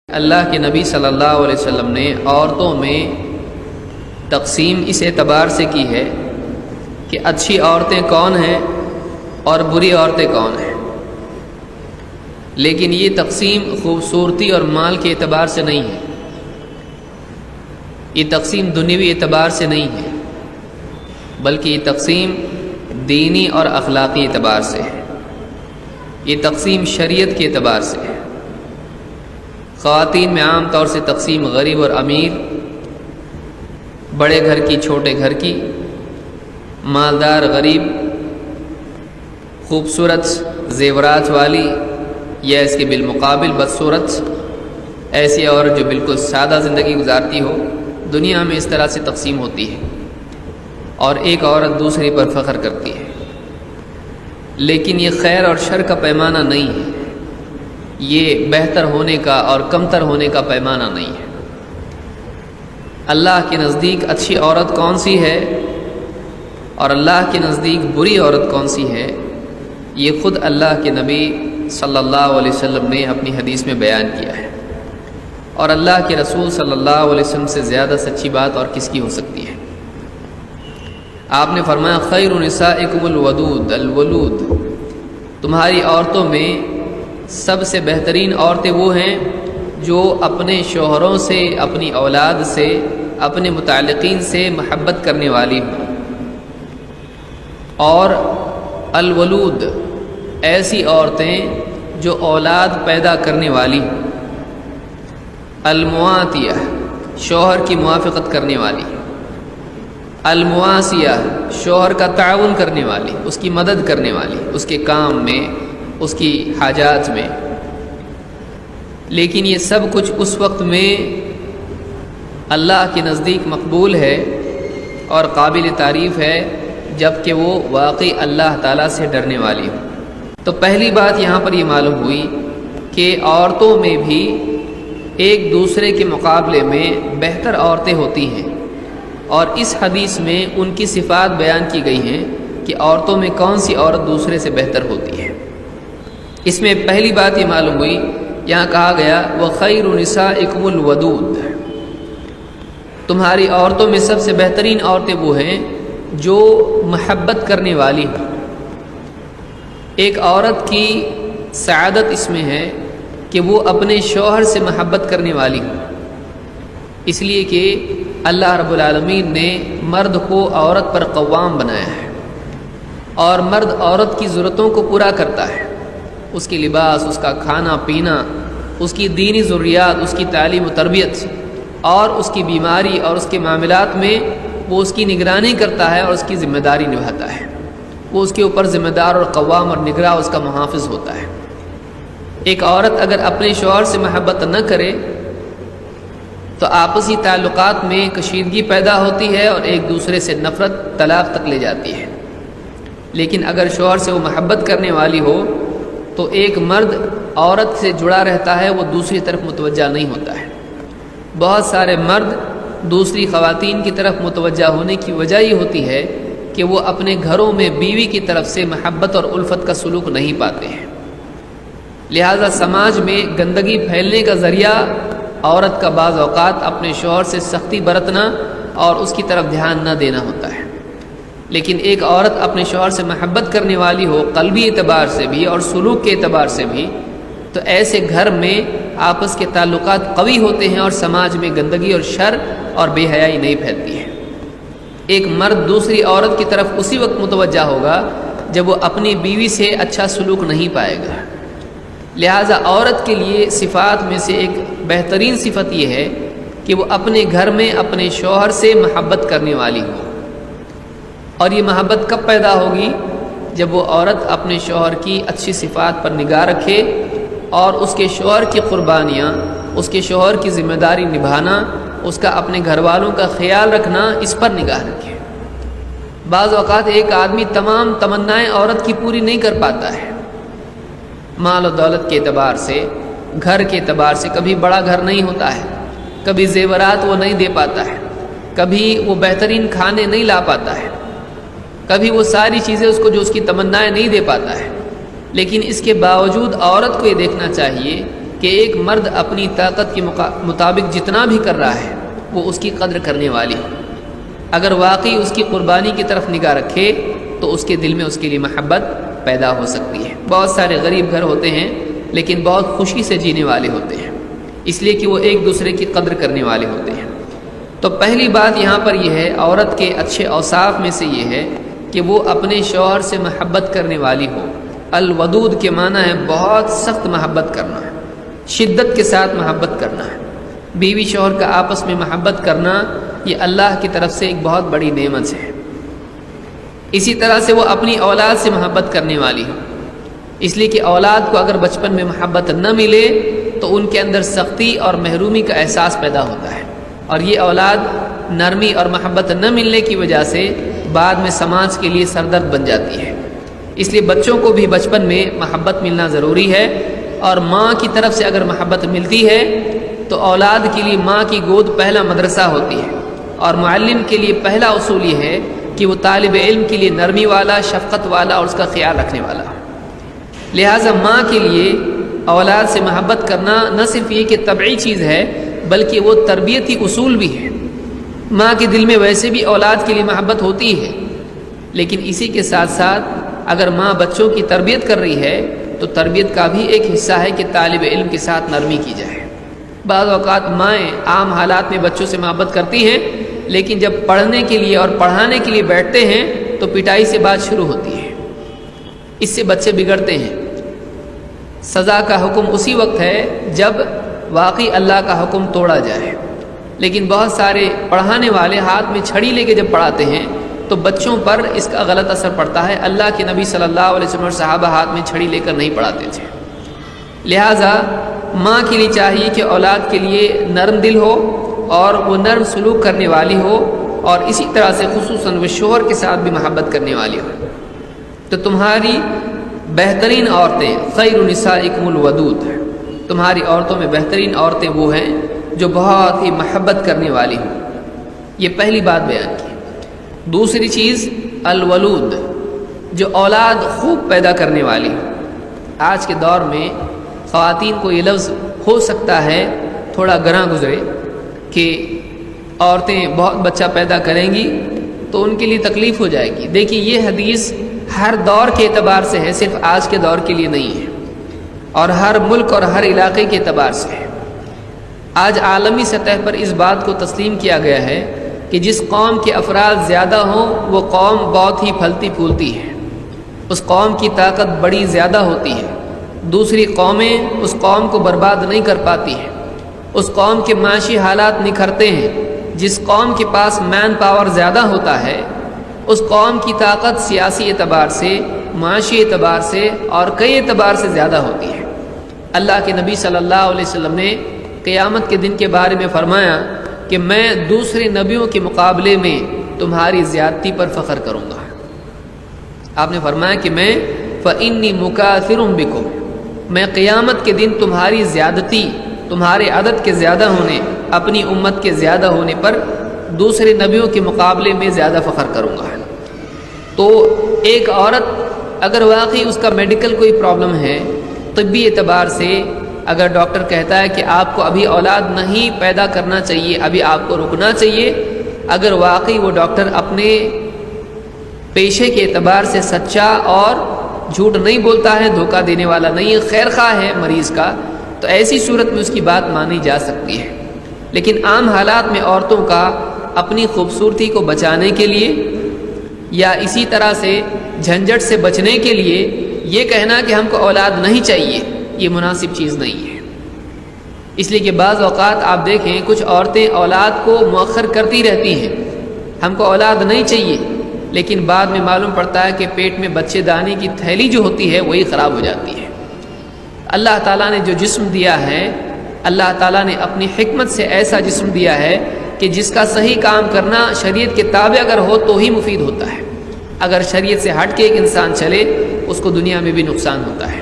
اللہ کے نبی صلی اللہ علیہ وسلم نے عورتوں میں تقسیم اس اعتبار سے کی ہے کہ اچھی عورتیں کون ہیں اور بری عورتیں کون ہیں، لیکن یہ تقسیم خوبصورتی اور مال کے اعتبار سے نہیں ہے، یہ تقسیم دنیوی اعتبار سے نہیں ہے، بلکہ یہ تقسیم دینی اور اخلاقی اعتبار سے ہے، یہ تقسیم شریعت کے اعتبار سے ہے۔ خواتین میں عام طور سے تقسیم غریب اور امیر، بڑے گھر کی چھوٹے گھر کی، مالدار غریب، خوبصورت زیورات والی یا اس کے بالمقابل بدصورت، ایسی عورت جو بالکل سادہ زندگی گزارتی ہو، دنیا میں اس طرح سے تقسیم ہوتی ہے اور ایک عورت دوسری پر فخر کرتی ہے، لیکن یہ خیر اور شر کا پیمانہ نہیں ہے، یہ بہتر ہونے کا اور کمتر ہونے کا پیمانہ نہیں ہے۔ اللہ کے نزدیک اچھی عورت کون سی ہے اور اللہ کے نزدیک بری عورت کون سی ہے، یہ خود اللہ کے نبی صلی اللہ علیہ وسلم نے اپنی حدیث میں بیان کیا ہے، اور اللہ کے رسول صلی اللہ علیہ وسلم سے زیادہ سچی بات اور کس کی ہو سکتی ہے۔ آپ نے فرمایا خیر نسائکم الودود الولود، تمہاری عورتوں میں سب سے بہترین عورتیں وہ ہیں جو اپنے شوہروں سے، اپنی اولاد سے، اپنے متعلقین سے محبت کرنے والی ہوں، اور الولود ایسی عورتیں جو اولاد پیدا کرنے والی ہوں، المواتیہ شوہر کی موافقت کرنے والی، المواسیہ شوہر کا تعاون کرنے والی، اس کی مدد کرنے والی، اس کے کام میں، اس کی حاجات میں۔ لیکن یہ سب کچھ اس وقت میں اللہ کے نزدیک مقبول ہے اور قابل تعریف ہے جب کہ وہ واقعی اللہ تعالیٰ سے ڈرنے والی ہو۔ تو پہلی بات یہاں پر یہ معلوم ہوئی کہ عورتوں میں بھی ایک دوسرے کے مقابلے میں بہتر عورتیں ہوتی ہیں، اور اس حدیث میں ان کی صفات بیان کی گئی ہیں کہ عورتوں میں کون سی عورت دوسرے سے بہتر ہوتی ہے۔ اس میں پہلی بات یہ معلوم ہوئی، یہاں کہا گیا وَخَيْرُ نِسَائِكُمُ الْوَدُودُ، تمہاری عورتوں میں سب سے بہترین عورتیں وہ ہیں جو محبت کرنے والی ہیں۔ ایک عورت کی سعادت اس میں ہے کہ وہ اپنے شوہر سے محبت کرنے والی ہوں، اس لیے کہ اللہ رب العالمین نے مرد کو عورت پر قوام بنایا ہے، اور مرد عورت کی ضرورتوں کو پورا کرتا ہے، اس کی لباس، اس کا کھانا پینا، اس کی دینی ضروریات، اس کی تعلیم و تربیت، اور اس کی بیماری اور اس کے معاملات میں وہ اس کی نگرانی کرتا ہے اور اس کی ذمہ داری نبھاتا ہے، وہ اس کے اوپر ذمہ دار اور قوام اور نگراں اس کا محافظ ہوتا ہے۔ ایک عورت اگر اپنے شوہر سے محبت نہ کرے تو آپسی تعلقات میں کشیدگی پیدا ہوتی ہے اور ایک دوسرے سے نفرت، طلاق تک لے جاتی ہے۔ لیکن اگر شوہر سے وہ محبت کرنے والی ہو تو ایک مرد عورت سے جڑا رہتا ہے، وہ دوسری طرف متوجہ نہیں ہوتا ہے۔ بہت سارے مرد دوسری خواتین کی طرف متوجہ ہونے کی وجہ یہ ہوتی ہے کہ وہ اپنے گھروں میں بیوی کی طرف سے محبت اور الفت کا سلوک نہیں پاتے ہیں، لہذا سماج میں گندگی پھیلنے کا ذریعہ عورت کا بعض اوقات اپنے شوہر سے سختی برتنا اور اس کی طرف دھیان نہ دینا ہوتا ہے۔ لیکن ایک عورت اپنے شوہر سے محبت کرنے والی ہو، قلبی اعتبار سے بھی اور سلوک کے اعتبار سے بھی، تو ایسے گھر میں آپس کے تعلقات قوی ہوتے ہیں اور سماج میں گندگی اور شر اور بے حیائی نہیں پھیلتی ہے۔ ایک مرد دوسری عورت کی طرف اسی وقت متوجہ ہوگا جب وہ اپنی بیوی سے اچھا سلوک نہیں پائے گا۔ لہٰذا عورت کے لیے صفات میں سے ایک بہترین صفت یہ ہے کہ وہ اپنے گھر میں اپنے شوہر سے محبت کرنے والی ہو، اور یہ محبت کب پیدا ہوگی؟ جب وہ عورت اپنے شوہر کی اچھی صفات پر نگاہ رکھے اور اس کے شوہر کی قربانیاں، اس کے شوہر کی ذمہ داری نبھانا، اس کا اپنے گھر والوں کا خیال رکھنا، اس پر نگاہ رکھے۔ بعض اوقات ایک آدمی تمام تمنائیں عورت کی پوری نہیں کر پاتا ہے، مال و دولت کے اعتبار سے، گھر کے اعتبار سے، کبھی بڑا گھر نہیں ہوتا ہے، کبھی زیورات وہ نہیں دے پاتا ہے، کبھی وہ بہترین کھانے نہیں لا پاتا ہے، کبھی وہ ساری چیزیں اس کو جو اس کی تمنائیں نہیں دے پاتا ہے۔ لیکن اس کے باوجود عورت کو یہ دیکھنا چاہیے کہ ایک مرد اپنی طاقت کے مطابق جتنا بھی کر رہا ہے وہ اس کی قدر کرنے والی ہو. اگر واقعی اس کی قربانی کی طرف نگاہ رکھے تو اس کے دل میں اس کے لیے محبت پیدا ہو سکتی ہے. بہت سارے غریب گھر ہوتے ہیں لیکن بہت خوشی سے جینے والے ہوتے ہیں، اس لیے کہ وہ ایک دوسرے کی قدر کرنے والے ہوتے ہیں. تو پہلی بات یہاں پر یہ ہے، عورت کے اچھے اوصاف میں سے یہ ہے کہ وہ اپنے شوہر سے محبت کرنے والی ہو. الودود کے معنی ہے بہت سخت محبت کرنا ہے، شدت کے ساتھ محبت کرنا ہے. بیوی شوہر کا آپس میں محبت کرنا یہ اللہ کی طرف سے ایک بہت بڑی نعمت ہے. اسی طرح سے وہ اپنی اولاد سے محبت کرنے والی ہو، اس لیے کہ اولاد کو اگر بچپن میں محبت نہ ملے تو ان کے اندر سختی اور محرومی کا احساس پیدا ہوتا ہے، اور یہ اولاد نرمی اور محبت نہ ملنے کی وجہ سے بعد میں سماج کے لیے سردرد بن جاتی ہے. اس لیے بچوں کو بھی بچپن میں محبت ملنا ضروری ہے، اور ماں کی طرف سے اگر محبت ملتی ہے تو اولاد کے لیے ماں کی گود پہلا مدرسہ ہوتی ہے، اور معلم کے لیے پہلا اصول یہ ہے کہ وہ طالب علم کے لیے نرمی والا، شفقت والا اور اس کا خیال رکھنے والا. لہٰذا ماں کے لیے اولاد سے محبت کرنا نہ صرف یہ کہ طبعی چیز ہے بلکہ وہ تربیتی اصول بھی ہے. ماں کے دل میں ویسے بھی اولاد کے لیے محبت ہوتی ہے، لیکن اسی کے ساتھ ساتھ اگر ماں بچوں کی تربیت کر رہی ہے تو تربیت کا بھی ایک حصہ ہے کہ طالب علم کے ساتھ نرمی کی جائے. بعض اوقات مائیں عام حالات میں بچوں سے محبت کرتی ہیں، لیکن جب پڑھنے کے لیے اور پڑھانے کے لیے بیٹھتے ہیں تو پٹائی سے بات شروع ہوتی ہے. اس سے بچے بگڑتے ہیں. سزا کا حکم اسی وقت ہے جب واقعی اللہ کا حکم توڑا جائے، لیکن بہت سارے پڑھانے والے ہاتھ میں چھڑی لے کے جب پڑھاتے ہیں تو بچوں پر اس کا غلط اثر پڑتا ہے. اللہ کے نبی صلی اللہ علیہ وسلم اور صحابہ ہاتھ میں چھڑی لے کر نہیں پڑھاتے تھے. لہٰذا ماں کے لیے چاہیے کہ اولاد کے لیے نرم دل ہو اور وہ نرم سلوک کرنے والی ہو، اور اسی طرح سے خصوصاً وہ شوہر کے ساتھ بھی محبت کرنے والی ہو. تو تمہاری بہترین عورتیں خیر نسائکم الودود، تمہاری عورتوں میں بہترین عورتیں وہ ہیں جو بہت ہی محبت کرنے والی ہوں. یہ پہلی بات بیان کی. دوسری چیز الولود، جو اولاد خوب پیدا کرنے والی ہوں. آج کے دور میں خواتین کو یہ لفظ ہو سکتا ہے تھوڑا گراں گزرے کہ عورتیں بہت بچہ پیدا کریں گی تو ان کے لیے تکلیف ہو جائے گی. دیکھیے یہ حدیث ہر دور کے اعتبار سے ہے، صرف آج کے دور کے لیے نہیں ہے، اور ہر ملک اور ہر علاقے کے اعتبار سے ہے. آج عالمی سطح پر اس بات کو تسلیم کیا گیا ہے کہ جس قوم کے افراد زیادہ ہوں وہ قوم بہت ہی پھلتی پھولتی ہے، اس قوم کی طاقت بڑی زیادہ ہوتی ہے. دوسری قومیں اس قوم کو برباد نہیں کر پاتی ہیں، اس قوم کے معاشی حالات نکھرتے ہیں. جس قوم کے پاس مین پاور زیادہ ہوتا ہے اس قوم کی طاقت سیاسی اعتبار سے، معاشی اعتبار سے اور کئی اعتبار سے زیادہ ہوتی ہے. اللہ کے نبی صلی اللہ علیہ وسلم نے قیامت کے دن کے بارے میں فرمایا کہ میں دوسرے نبیوں کے مقابلے میں تمہاری زیادتی پر فخر کروں گا. آپ نے فرمایا کہ میں فإنی مکاثر بکم، میں قیامت کے دن تمہاری زیادتی، تمہارے عدد کے زیادہ ہونے، اپنی امت کے زیادہ ہونے پر دوسرے نبیوں کے مقابلے میں زیادہ فخر کروں گا. تو ایک عورت اگر واقعی اس کا میڈیکل کوئی پرابلم ہے، طبی اعتبار سے اگر ڈاکٹر کہتا ہے کہ آپ کو ابھی اولاد نہیں پیدا کرنا چاہیے، ابھی آپ کو رکنا چاہیے، اگر واقعی وہ ڈاکٹر اپنے پیشے کے اعتبار سے سچا اور جھوٹ نہیں بولتا ہے، دھوکہ دینے والا نہیں ہے، خیر خواہ ہے مریض کا، تو ایسی صورت میں اس کی بات مانی جا سکتی ہے. لیکن عام حالات میں عورتوں کا اپنی خوبصورتی کو بچانے کے لیے یا اسی طرح سے جھنجھٹ سے بچنے کے لیے یہ کہنا کہ ہم کو اولاد نہیں چاہیے، یہ مناسب چیز نہیں ہے. اس لیے کہ بعض اوقات آپ دیکھیں کچھ عورتیں اولاد کو مؤخر کرتی رہتی ہیں، ہم کو اولاد نہیں چاہیے، لیکن بعد میں معلوم پڑتا ہے کہ پیٹ میں بچے دانے کی تھیلی جو ہوتی ہے وہی خراب ہو جاتی ہے. اللہ تعالیٰ نے جو جسم دیا ہے، اللہ تعالیٰ نے اپنی حکمت سے ایسا جسم دیا ہے کہ جس کا صحیح کام کرنا شریعت کے تابع اگر ہو تو ہی مفید ہوتا ہے. اگر شریعت سے ہٹ کے ایک انسان چلے اس کو دنیا میں بھی نقصان ہوتا ہے.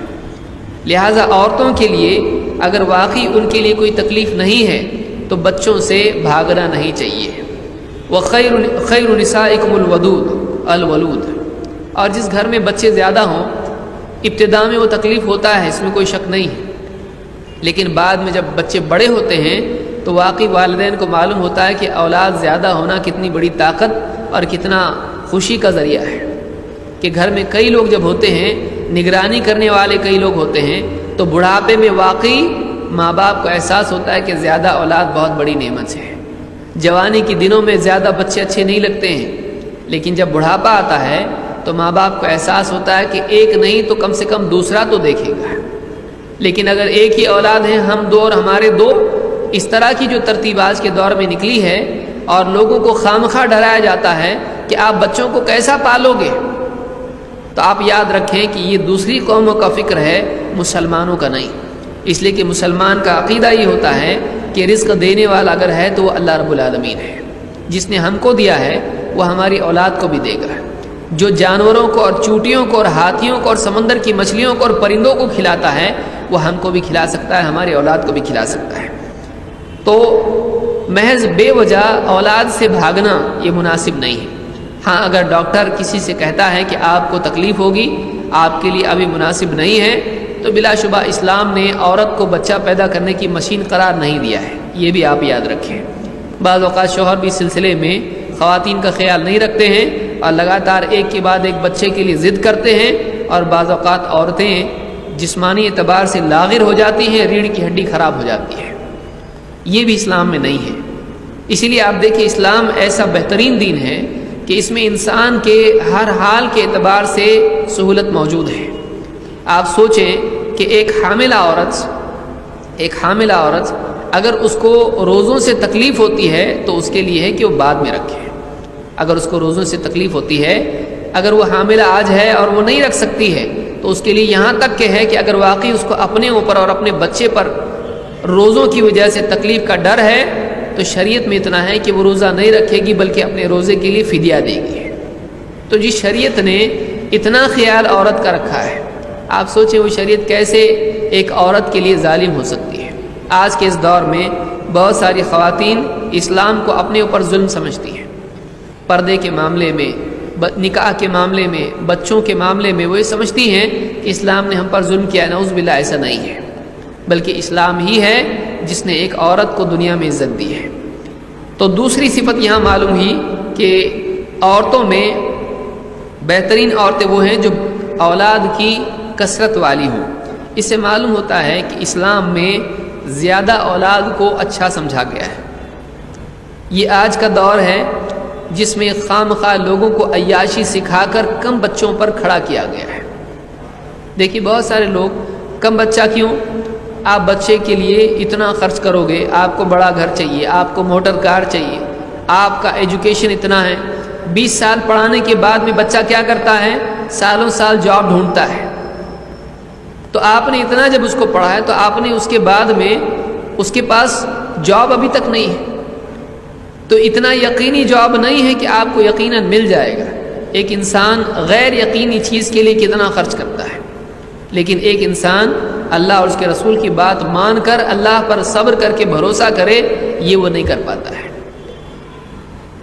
لہٰذا عورتوں کے لیے اگر واقعی ان کے لیے کوئی تکلیف نہیں ہے تو بچوں سے بھاگنا نہیں چاہیے. وَخَيْرُ نِسَائِكُمُ الْوَلُودُ، اور جس گھر میں بچے زیادہ ہوں ابتدا میں وہ تکلیف ہوتا ہے، اس میں کوئی شک نہیں ہے، لیکن بعد میں جب بچے بڑے ہوتے ہیں تو واقعی والدین کو معلوم ہوتا ہے کہ اولاد زیادہ ہونا کتنی بڑی طاقت اور کتنا خوشی کا ذریعہ ہے، کہ گھر میں کئی لوگ جب ہوتے ہیں، نگرانی کرنے والے کئی لوگ ہوتے ہیں، تو بڑھاپے میں واقعی ماں باپ کو احساس ہوتا ہے کہ زیادہ اولاد بہت بڑی نعمت ہے۔ جوانی کے دنوں میں زیادہ بچے اچھے نہیں لگتے ہیں، لیکن جب بڑھاپا آتا ہے تو ماں باپ کو احساس ہوتا ہے کہ ایک نہیں تو کم سے کم دوسرا تو دیکھے گا۔ لیکن اگر ایک ہی اولاد ہے، ہم دو اور ہمارے دو، اس طرح کی جو ترتیب آج کے دور میں نکلی ہے، اور لوگوں کو خامخواہ ڈرایا جاتا ہے کہ آپ بچوں کو کیسا پالو گے، تو آپ یاد رکھیں کہ یہ دوسری قوموں کا فکر ہے، مسلمانوں کا نہیں۔ اس لیے کہ مسلمان کا عقیدہ یہ ہوتا ہے کہ رزق دینے والا اگر ہے تو وہ اللہ رب العالمین ہے، جس نے ہم کو دیا ہے وہ ہماری اولاد کو بھی دے گا۔ جو جانوروں کو اور چونٹیوں کو اور ہاتھیوں کو اور سمندر کی مچھلیوں کو اور پرندوں کو کھلاتا ہے وہ ہم کو بھی کھلا سکتا ہے، ہماری اولاد کو بھی کھلا سکتا ہے۔ تو محض بے وجہ اولاد سے بھاگنا یہ مناسب نہیں ہے۔ ہاں اگر ڈاکٹر کسی سے کہتا ہے کہ آپ کو تکلیف ہوگی، آپ کے لیے ابھی مناسب نہیں ہے، تو بلا شبہ اسلام نے عورت کو بچہ پیدا کرنے کی مشین قرار نہیں دیا ہے، یہ بھی آپ یاد رکھیں۔ بعض اوقات شوہر بھی اس سلسلے میں خواتین کا خیال نہیں رکھتے ہیں اور لگاتار ایک کے بعد ایک بچے کے لیے ضد کرتے ہیں، اور بعض اوقات عورتیں جسمانی اعتبار سے لاغر ہو جاتی ہیں، ریڑھ کی ہڈی خراب ہو جاتی ہے۔ یہ بھی اسلام میں نہیں ہے۔ اسی لیے آپ دیکھیں اسلام ایسا بہترین دین ہے کہ اس میں انسان کے ہر حال کے اعتبار سے سہولت موجود ہے۔ آپ سوچیں کہ ایک حاملہ عورت اگر اس کو روزوں سے تکلیف ہوتی ہے تو اس کے لیے ہے کہ وہ بعد میں رکھے۔ اگر اس کو روزوں سے تکلیف ہوتی ہے، اگر وہ حاملہ آج ہے اور وہ نہیں رکھ سکتی ہے، تو اس کے لیے یہاں تک کہ ہے کہ اگر واقعی اس کو اپنے اوپر اور اپنے بچے پر روزوں کی وجہ سے تکلیف کا ڈر ہے تو شریعت میں اتنا ہے کہ وہ روزہ نہیں رکھے گی بلکہ اپنے روزے کے لیے فدیہ دے گی۔ تو جس شریعت نے اتنا خیال عورت کا رکھا ہے، آپ سوچیں وہ شریعت کیسے ایک عورت کے لیے ظالم ہو سکتی ہے۔ آج کے اس دور میں بہت ساری خواتین اسلام کو اپنے اوپر ظلم سمجھتی ہیں، پردے کے معاملے میں، نکاح کے معاملے میں، بچوں کے معاملے میں وہ یہ سمجھتی ہیں کہ اسلام نے ہم پر ظلم کیا۔ نعوذ باللہ، ایسا نہیں ہے، بلکہ اسلام ہی ہے جس نے ایک عورت کو دنیا میں عزت دی ہے۔ تو دوسری صفت یہاں معلوم ہوئی کہ عورتوں میں بہترین عورتیں وہ ہیں جو اولاد کی کثرت والی ہوں۔ اس سے معلوم ہوتا ہے کہ اسلام میں زیادہ اولاد کو اچھا سمجھا گیا ہے۔ یہ آج کا دور ہے جس میں خام خواہ لوگوں کو عیاشی سکھا کر کم بچوں پر کھڑا کیا گیا ہے۔ دیکھیے بہت سارے لوگ کم بچہ کیوں؟ آپ بچے کے لیے اتنا خرچ کرو گے، آپ کو بڑا گھر چاہیے، آپ کو موٹر کار چاہیے، آپ کا ایجوکیشن اتنا ہے۔ 20 سال پڑھانے کے بعد میں بچہ کیا کرتا ہے؟ سالوں سال جاب ڈھونڈتا ہے۔ تو آپ نے اتنا جب اس کو پڑھا ہے تو آپ نے اس کے بعد میں اس کے پاس جاب ابھی تک نہیں ہے، تو اتنا یقینی جاب نہیں ہے کہ آپ کو یقیناً مل جائے گا۔ ایک انسان غیر یقینی چیز کے لیے کتنا خرچ کرتا ہے، لیکن ایک انسان اللہ اور اس کے رسول کی بات مان کر اللہ پر صبر کر کے بھروسہ کرے، یہ وہ نہیں کر پاتا ہے۔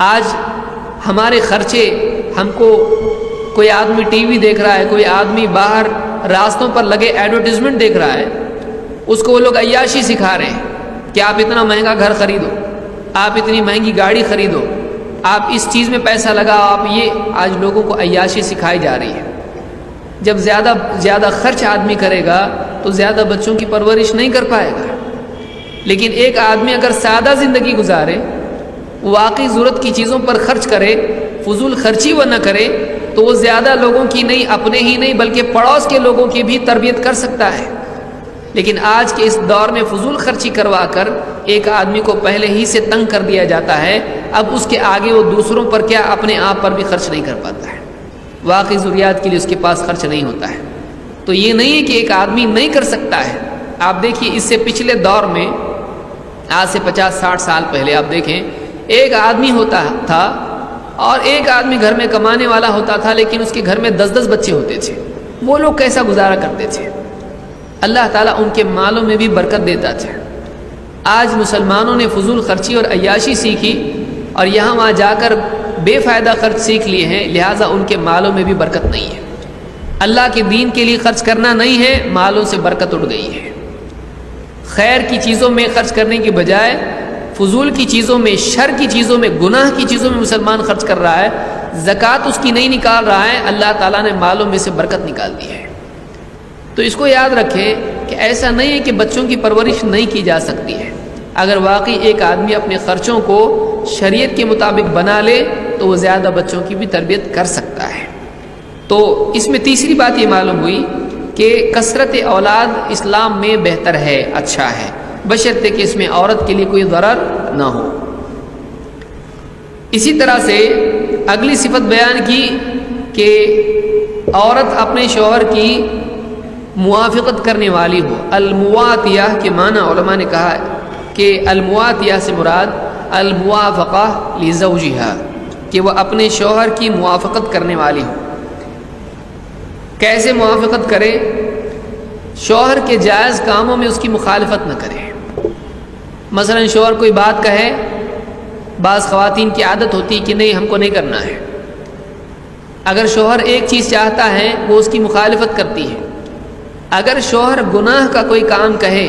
آج ہمارے خرچے، ہم کو کوئی آدمی ٹی وی دیکھ رہا ہے، کوئی آدمی باہر راستوں پر لگے ایڈورٹیزمنٹ دیکھ رہا ہے، اس کو وہ لوگ عیاشی سکھا رہے ہیں کہ آپ اتنا مہنگا گھر خریدو، آپ اتنی مہنگی گاڑی خریدو، آپ اس چیز میں پیسہ لگاؤ، آپ یہ آج لوگوں کو عیاشی سکھائی جا رہی ہے۔ جب زیادہ خرچ آدمی کرے گا تو زیادہ بچوں کی پرورش نہیں کر پائے گا۔ لیکن ایک آدمی اگر سادہ زندگی گزارے، واقعی ضرورت کی چیزوں پر خرچ کرے، فضول خرچی وہ نہ کرے، تو وہ زیادہ لوگوں کی نہیں، اپنے ہی نہیں بلکہ پڑوس کے لوگوں کی بھی تربیت کر سکتا ہے۔ لیکن آج کے اس دور میں فضول خرچی کروا کر ایک آدمی کو پہلے ہی سے تنگ کر دیا جاتا ہے، اب اس کے آگے وہ دوسروں پر کیا اپنے آپ پر بھی خرچ نہیں کر پاتا ہے، واقعی ضروریات کے لیے اس کے پاس خرچ نہیں ہوتا ہے۔ تو یہ نہیں ہے کہ ایک آدمی نہیں کر سکتا ہے۔ آپ دیکھیے اس سے پچھلے دور میں، آج سے 50-60 سال پہلے آپ دیکھیں، ایک آدمی ہوتا تھا اور ایک آدمی گھر میں کمانے والا ہوتا تھا، لیکن اس کے گھر میں 10-10 بچے ہوتے تھے۔ وہ لوگ کیسا گزارا کرتے تھے؟ اللہ تعالیٰ ان کے مالوں میں بھی برکت دیتا تھا۔ آج مسلمانوں نے فضول خرچی اور عیاشی سیکھی اور یہاں وہاں جا کر بے فائدہ خرچ سیکھ لیے ہیں، لہٰذا ان کے مالوں میں بھی برکت نہیں ہے۔ اللہ کے دین کے لیے خرچ کرنا نہیں ہے، مالوں سے برکت اٹھ گئی ہے۔ خیر کی چیزوں میں خرچ کرنے کی بجائے فضول کی چیزوں میں، شر کی چیزوں میں، گناہ کی چیزوں میں مسلمان خرچ کر رہا ہے، زکوٰۃ اس کی نہیں نکال رہا ہے، اللہ تعالیٰ نے مالوں میں سے برکت نکال دی ہے۔ تو اس کو یاد رکھیں کہ ایسا نہیں ہے کہ بچوں کی پرورش نہیں کی جا سکتی ہے۔ اگر واقعی ایک آدمی اپنے خرچوں کو شریعت کے مطابق بنا لے تو وہ زیادہ بچوں کی بھی تربیت کر سکتا ہے۔ تو اس میں تیسری بات یہ معلوم ہوئی کہ کثرت اولاد اسلام میں بہتر ہے، اچھا ہے، بشرطے کہ اس میں عورت کے لیے کوئی ضرر نہ ہو۔ اسی طرح سے اگلی صفت بیان کی کہ عورت اپنے شوہر کی موافقت کرنے والی ہو۔ المواتیہ کے معنی علماء نے کہا کہ المواتیہ سے مراد الموافقہ لزوجہا، کہ وہ اپنے شوہر کی موافقت کرنے والی ہو۔ کیسے موافقت کرے؟ شوہر کے جائز کاموں میں اس کی مخالفت نہ کرے۔ مثلا شوہر کوئی بات کہے، بعض خواتین کی عادت ہوتی کہ نہیں ہم کو نہیں کرنا ہے۔ اگر شوہر ایک چیز چاہتا ہے وہ اس کی مخالفت کرتی ہے۔ اگر شوہر گناہ کا کوئی کام کہے،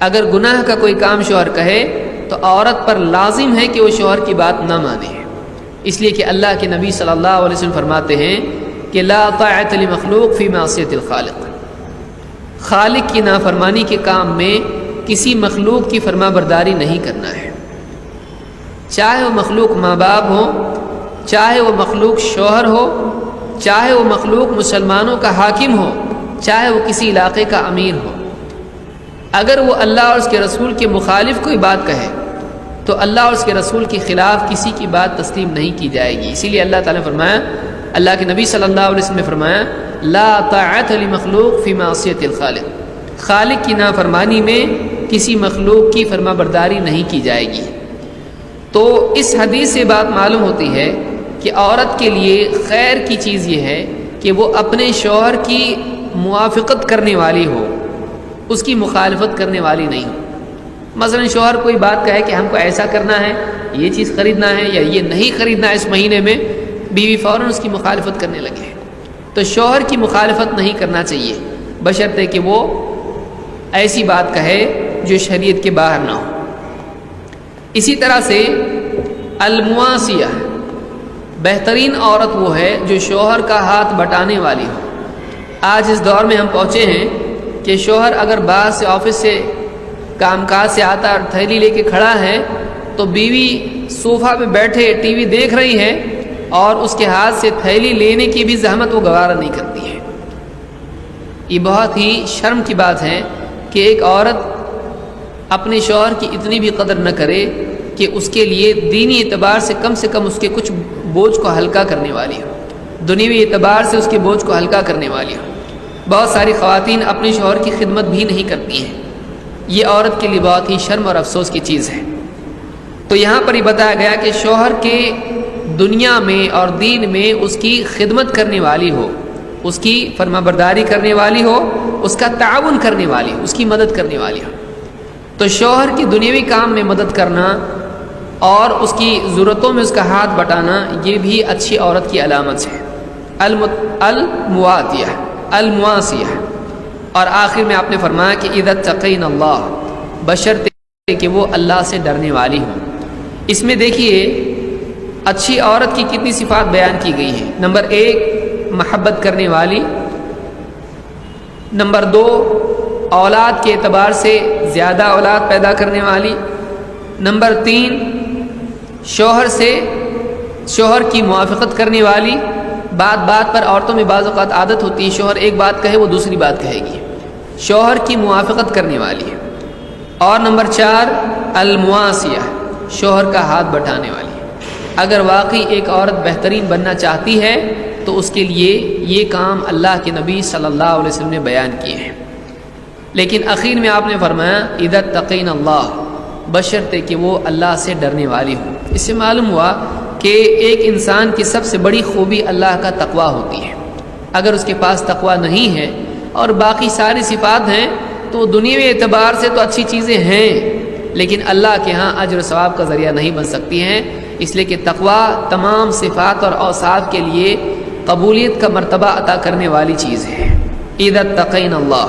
اگر گناہ کا کوئی کام شوہر کہے تو عورت پر لازم ہے کہ وہ شوہر کی بات نہ مانے، اس لیے کہ اللہ کے نبی صلی اللہ علیہ وسلم فرماتے ہیں کہ لا طاعت لمخلوق فی معصیت الخالق، خالق کی نافرمانی کے کام میں کسی مخلوق کی فرما برداری نہیں کرنا ہے، چاہے وہ مخلوق ماں باپ ہو، چاہے وہ مخلوق شوہر ہو، چاہے وہ مخلوق مسلمانوں کا حاکم ہو، چاہے وہ کسی علاقے کا امیر ہو۔ اگر وہ اللہ اور اس کے رسول کے مخالف کوئی بات کہے تو اللہ اور اس کے رسول کے خلاف کسی کی بات تسلیم نہیں کی جائے گی۔ اسی لیے اللہ تعالیٰ نے فرمایا، اللہ کے نبی صلی اللہ علیہ وسلم نے فرمایا لا طاعت لمخلوق فی معصیت الخالق، خالق کی نافرمانی میں کسی مخلوق کی فرما برداری نہیں کی جائے گی۔ تو اس حدیث سے بات معلوم ہوتی ہے کہ عورت کے لیے خیر کی چیز یہ ہے کہ وہ اپنے شوہر کی موافقت کرنے والی ہو، اس کی مخالفت کرنے والی نہیں ہو۔ مثلا شوہر کوئی بات کہے کہ ہم کو ایسا کرنا ہے، یہ چیز خریدنا ہے یا یہ نہیں خریدنا ہے اس مہینے میں، بیوی فوراً اس کی مخالفت کرنے لگے، تو شوہر کی مخالفت نہیں کرنا چاہیے، بشرطے کہ وہ ایسی بات کہے جو شریعت کے باہر نہ ہو۔ اسی طرح سے المواسیہ، بہترین عورت وہ ہے جو شوہر کا ہاتھ بٹانے والی ہو۔ آج اس دور میں ہم پہنچے ہیں کہ شوہر اگر باہر سے آفس سے کام کاج سے آتا اور تھیلی لے کے کھڑا ہے تو بیوی صوفہ پہ بیٹھے ٹی وی دیکھ رہی ہے اور اس کے ہاتھ سے تھیلی لینے کی بھی زحمت وہ گوارا نہیں کرتی ہے۔ یہ بہت ہی شرم کی بات ہے کہ ایک عورت اپنے شوہر کی اتنی بھی قدر نہ کرے کہ اس کے لیے دینی اعتبار سے کم اس کے کچھ بوجھ کو ہلکا کرنے والی ہو، دنیوی اعتبار سے اس کے بوجھ کو ہلکا کرنے والی ہو۔ بہت ساری خواتین اپنے شوہر کی خدمت بھی نہیں کرتی ہیں، یہ عورت کے لیے بہت ہی شرم اور افسوس کی چیز ہے۔ تو یہاں پر یہ بتایا گیا کہ شوہر کے دنیا میں اور دین میں اس کی خدمت کرنے والی ہو، اس کی فرما برداری کرنے والی ہو، اس کا تعاون کرنے والی ہو، اس کی مدد کرنے والی ہو۔ تو شوہر کی دنیاوی کام میں مدد کرنا اور اس کی ضرورتوں میں اس کا ہاتھ بٹانا، یہ بھی اچھی عورت کی علامت ہے۔ المواتیہ، المواسیہ۔ اور آخر میں آپ نے فرمایا کہ اذا اتقین اللہ، بشرطے کہ وہ اللہ سے ڈرنے والی ہوں۔ اس میں دیکھیے اچھی عورت کی کتنی صفات بیان کی گئی ہیں۔ نمبر 1 محبت کرنے والی، نمبر 2 اولاد کے اعتبار سے زیادہ اولاد پیدا کرنے والی، نمبر 3 شوہر کی موافقت کرنے والی، بات پر عورتوں میں بعض اوقات عادت ہوتی ہے شوہر ایک بات کہے وہ دوسری بات کہے گی، شوہر کی موافقت کرنے والی ہے۔ اور نمبر 4 المواسیہ، شوہر کا ہاتھ بٹانے والی۔ اگر واقعی ایک عورت بہترین بننا چاہتی ہے تو اس کے لیے یہ کام اللہ کے نبی صلی اللہ علیہ وسلم نے بیان کیے ہیں۔ لیکن اخیر میں آپ نے فرمایا اذا اتقین اللہ، بشرطے کہ وہ اللہ سے ڈرنے والی ہوں۔ اس سے معلوم ہوا کہ ایک انسان کی سب سے بڑی خوبی اللہ کا تقویٰ ہوتی ہے۔ اگر اس کے پاس تقویٰ نہیں ہے اور باقی ساری صفات ہیں تو دنیاوی اعتبار سے تو اچھی چیزیں ہیں لیکن اللہ کے ہاں اجر و ثواب کا ذریعہ نہیں بن سکتی ہیں، اس لیے کہ تقویٰ تمام صفات اور اوصاف کے لیے قبولیت کا مرتبہ عطا کرنے والی چیز ہے۔ اذا اتقین اللہ،